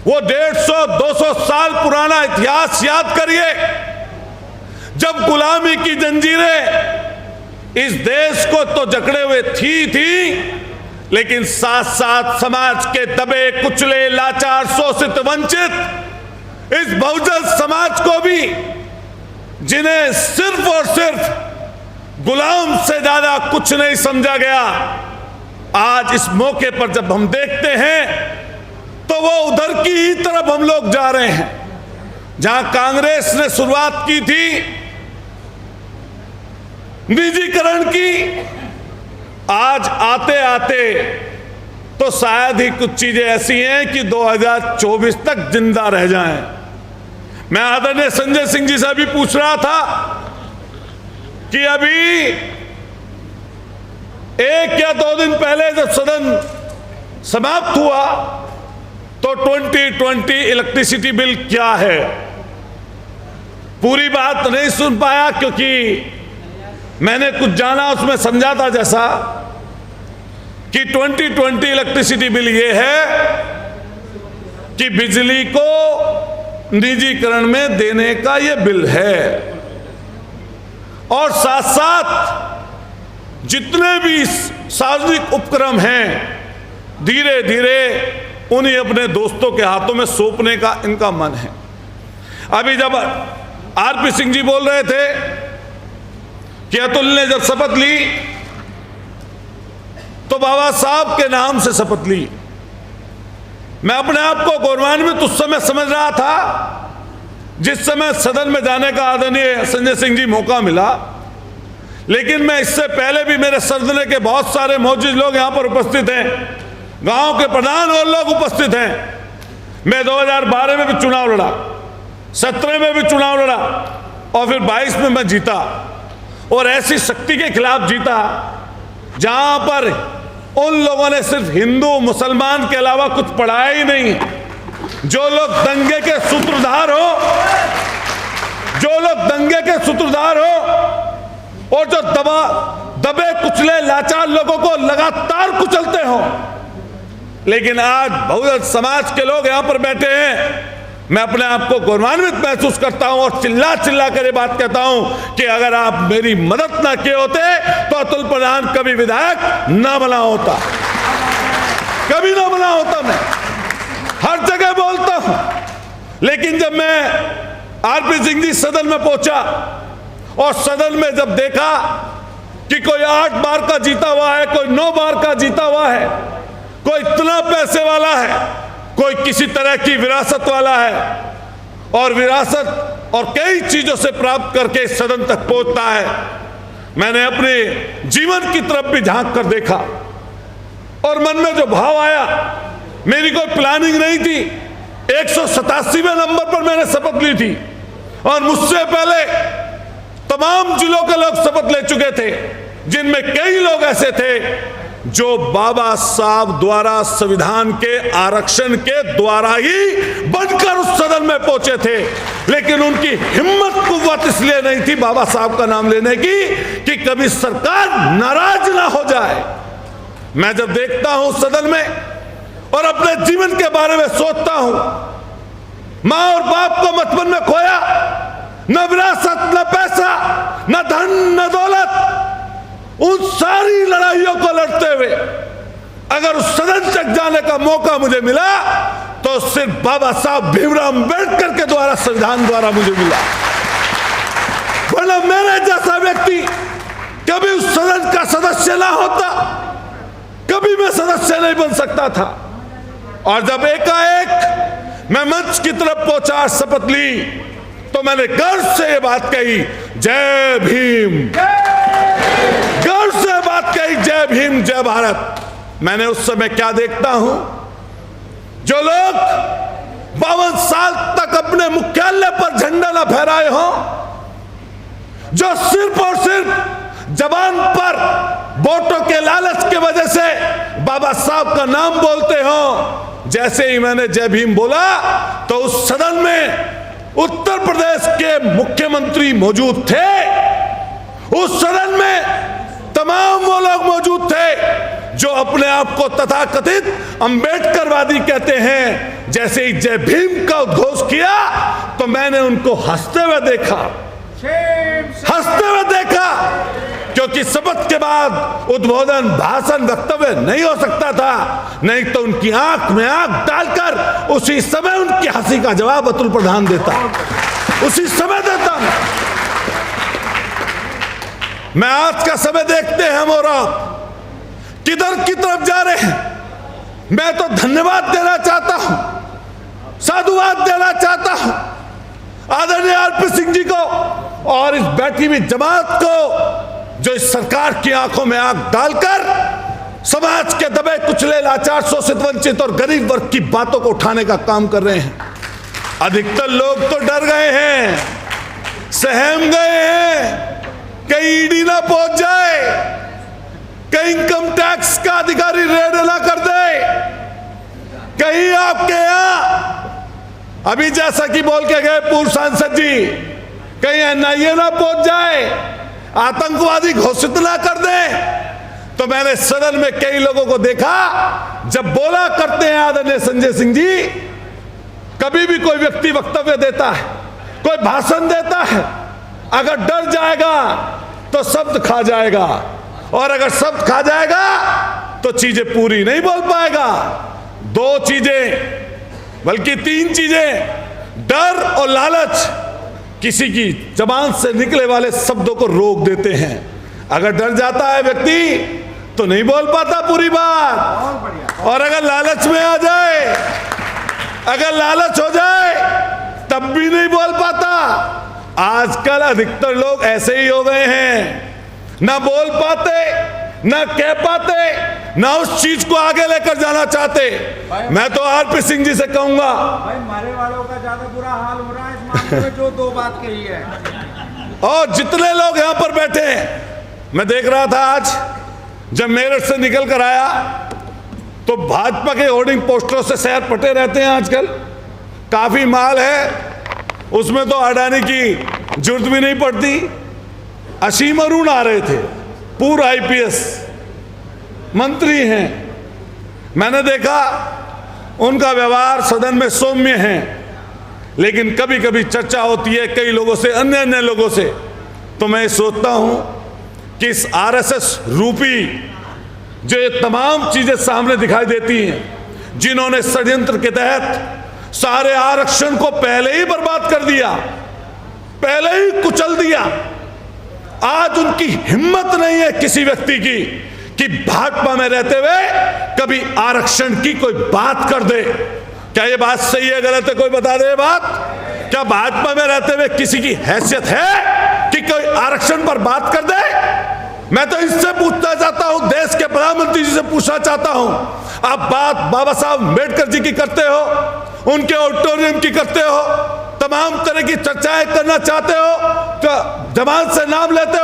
वो 150-200 साल पुराना इतिहास याद करिए, जब गुलामी की जंजीरें इस देश को तो जकड़े हुए थी, लेकिन साथ साथ समाज के दबे कुचले लाचार शोषित वंचित इस बहुजन समाज को भी, जिन्हें सिर्फ और सिर्फ गुलाम से ज्यादा कुछ नहीं समझा गया, आज इस मौके पर जब हम देखते हैं तो वो उधर की ही तरफ हम लोग जा रहे हैं जहां कांग्रेस ने शुरुआत की थी निजीकरण की। आज आते आते तो शायद ही कुछ चीजें ऐसी हैं कि 2024 तक जिंदा रह जाएं। मैं आदरणीय संजय सिंह जी से भी पूछ रहा था कि अभी 1 या 2 दिन पहले जब सदन समाप्त हुआ तो 2020 इलेक्ट्रिसिटी बिल क्या है, पूरी बात नहीं सुन पाया, क्योंकि मैंने कुछ जाना उसमें समझा था जैसा कि 2020 इलेक्ट्रिसिटी बिल ये है कि बिजली को निजीकरण में देने का ये बिल है, और साथ साथ जितने भी सार्वजनिक उपक्रम हैं धीरे धीरे उन्हें अपने दोस्तों के हाथों में सौंपने का इनका मन है। अभी जब आरपी सिंह जी बोल रहे थे कि अतुल ने जब शपथ ली तो बाबा साहब के नाम से शपथ ली, मैं अपने आप को गौरवान्वित उस समय समझ रहा था जिस समय सदन में जाने का आदरणीय संजय सिंह जी मौका मिला, लेकिन मैं इससे पहले भी मेरे सदन के बहुत सारे मौजूद लोग यहां पर उपस्थित हैं, गांव के प्रधान और लोग उपस्थित हैं। मैं 2012 में भी चुनाव लड़ा, 17 में भी चुनाव लड़ा और फिर 22 में मैं जीता, और ऐसी शक्ति के खिलाफ जीता जहां पर उन लोगों ने सिर्फ हिंदू मुसलमान के अलावा कुछ पढ़ाया ही नहीं। जो लोग दंगे के सूत्रधार हो, जो लोग दंगे के सूत्रधार हो और जो दबे कुचले लाचार लोगों को लगातार कुचलते हो, लेकिन आज बहुजन समाज के लोग यहां पर बैठे हैं, मैं अपने आप को गौरवान्वित महसूस करता हूं और चिल्ला चिल्ला कर ये बात कहता हूं कि अगर आप मेरी मदद ना किए होते तो अतुल प्रधान कभी विधायक ना बना होता, कभी ना बना होता। मैं हर जगह बोलता हूं, लेकिन जब मैं आरपी सिंह जी सदन में पहुंचा और सदन में जब देखा कि कोई 8 बार का जीता हुआ है, कोई 9 बार का जीता हुआ है, कोई इतना पैसे वाला है, कोई किसी तरह की विरासत वाला है, और विरासत और कई चीजों से प्राप्त करके सदन तक पहुंचता है, मैंने अपने जीवन की तरफ भी झांक कर देखा और मन में जो भाव आया, मेरी कोई प्लानिंग नहीं थी। 187वें नंबर पर मैंने शपथ ली थी और मुझसे पहले तमाम जिलों के लोग शपथ ले चुके थे, जिनमें कई लोग ऐसे थे जो बाबा साहब द्वारा संविधान के आरक्षण के द्वारा ही बनकर उस सदन में पहुंचे थे, लेकिन उनकी हिम्मत कुव्वत इसलिए नहीं थी बाबा साहब का नाम लेने की कि कभी सरकार नाराज ना हो जाए। मैं जब देखता हूं सदन में और अपने जीवन के बारे में सोचता हूं, मां और बाप को बचपन में खोया, न विरासत, न पैसा, न धन, न दौलत, उन सारी लड़ाइयों को लड़ते हुए अगर उस सदन तक जाने का मौका मुझे मिला तो सिर्फ बाबा साहब भीमराव अम्बेडकर के द्वारा, संविधान द्वारा मुझे मिला, वरना मेरे जैसा व्यक्ति कभी उस सदन का सदस्य ना होता, कभी मैं सदस्य नहीं बन सकता था। और जब एकाएक मैं मंच की तरफ पहुंचा, शपथ ली, तो मैंने गर्व से ये बात कही, जय भीम, गर्व से बात कही, जय भीम, जय भारत। मैंने उस समय क्या देखता हूं, जो लोग 52 साल तक अपने मुख्यालय पर झंडा न फहराए हो, जो सिर्फ और सिर्फ जबान पर वोटों के लालच के वजह से बाबा साहब का नाम बोलते हो, जैसे ही मैंने जय भीम बोला तो उस सदन में उत्तर प्रदेश के मुख्यमंत्री मौजूद थे, उस सदन में तमाम वो लोग मौजूद थे जो अपने आप को तथाकथित अंबेडकरवादी कहते हैं, जैसे ही जय भीम का उद्घोष किया तो मैंने उनको हंसते हुए देखा, क्योंकि शपथ के बाद उद्बोधन, भाषण, वक्तव्य नहीं हो सकता था, नहीं तो उनकी आंख में आंख डालकर उसी समय उनकी हंसी का जवाब अतुल प्रधान देता, उसी समय देता। मैं आज का समय देखते हैं हम और आप किधर की तरफ जा रहे हैं। मैं तो धन्यवाद देना चाहता हूं, साधुवाद देना चाहता हूं आदरणीय आरपी सिंह जी को और इस बैठी हुई जमात को, जो इस सरकार की आंखों में आंख डालकर समाज के दबे कुचले, लाचार, शोषित, वंचित और गरीब वर्ग की बातों को उठाने का काम कर रहे हैं। अधिकतर लोग तो डर गए हैं, सहम गए हैं, कहीं ईडी ना पहुंच जाए, कहीं इनकम टैक्स का अधिकारी रेड ना कर दे, कहीं आपके यहां अभी जैसा कि बोल के गए पूर्व सांसद जी, कहीं एनआईए ना पहुंच जाए, आतंकवादी घोषित ना कर दे। तो मैंने सदन में कई लोगों को देखा, जब बोला करते हैं आदरणीय संजय सिंह जी, कभी भी कोई व्यक्ति वक्तव्य देता है, कोई भाषण देता है, अगर डर जाएगा तो शब्द खा जाएगा, और अगर शब्द खा जाएगा तो चीजें पूरी नहीं बोल पाएगा। दो चीजें बल्कि तीन चीजें, डर और लालच, किसी की जबान से निकले वाले शब्दों को रोक देते हैं। अगर डर जाता है व्यक्ति तो नहीं बोल पाता पूरी बात, और अगर लालच में आ जाए, अगर लालच हो जाए तब भी नहीं बोल पाता। आजकल अधिकतर लोग ऐसे ही हो गए हैं, ना बोल पाते, ना कह पाते, ना उस चीज को आगे लेकर जाना चाहते। मैं तो आरपी सिंह जी से कहूंगा, भाई मारे वालों का ज्यादा बुरा हाल हो रहा है इस मामले में, जो दो बात कही है। और जितने लोग यहां पर बैठे हैं, मैं देख रहा था आज जब मेरठ से निकल कर आया तो भाजपा के होर्डिंग पोस्टरों से शहर पटे रहते हैं आजकल, काफी माल है, उसमें तो अडानी की जरूरत भी नहीं पड़ती। असीम अरुण आ रहे थे, पूर्व आईपीएस मंत्री हैं, मैंने देखा उनका व्यवहार सदन में सौम्य है, लेकिन कभी कभी चर्चा होती है कई लोगों से, अन्य लोगों से, तो मैं सोचता हूं कि इस आरएसएस रूपी जो ये तमाम चीजें सामने दिखाई देती हैं, जिन्होंने षड्यंत्र के तहत सारे आरक्षण को पहले ही बर्बाद कर दिया, पहले ही कुचल दिया, आज उनकी हिम्मत नहीं है किसी व्यक्ति की कि भाजपा में रहते हुए कभी आरक्षण की कोई बात कर दे। क्या ये बात सही है, गलत है, कोई बता दे बात? क्या भाजपा में रहते हुए किसी की हैसियत है कि कोई आरक्षण पर बात कर दे? मैं तो इससे पूछना चाहता हूं, देश के प्रधानमंत्री जी से पूछना चाहता हूं, आप बात बाबा साहब अम्बेडकर जी की करते हो, उनके ऑडिटोरियम की करते हो, तमाम तरह की चर्चाएं करना चाहते हो, तो जबान से नाम लेते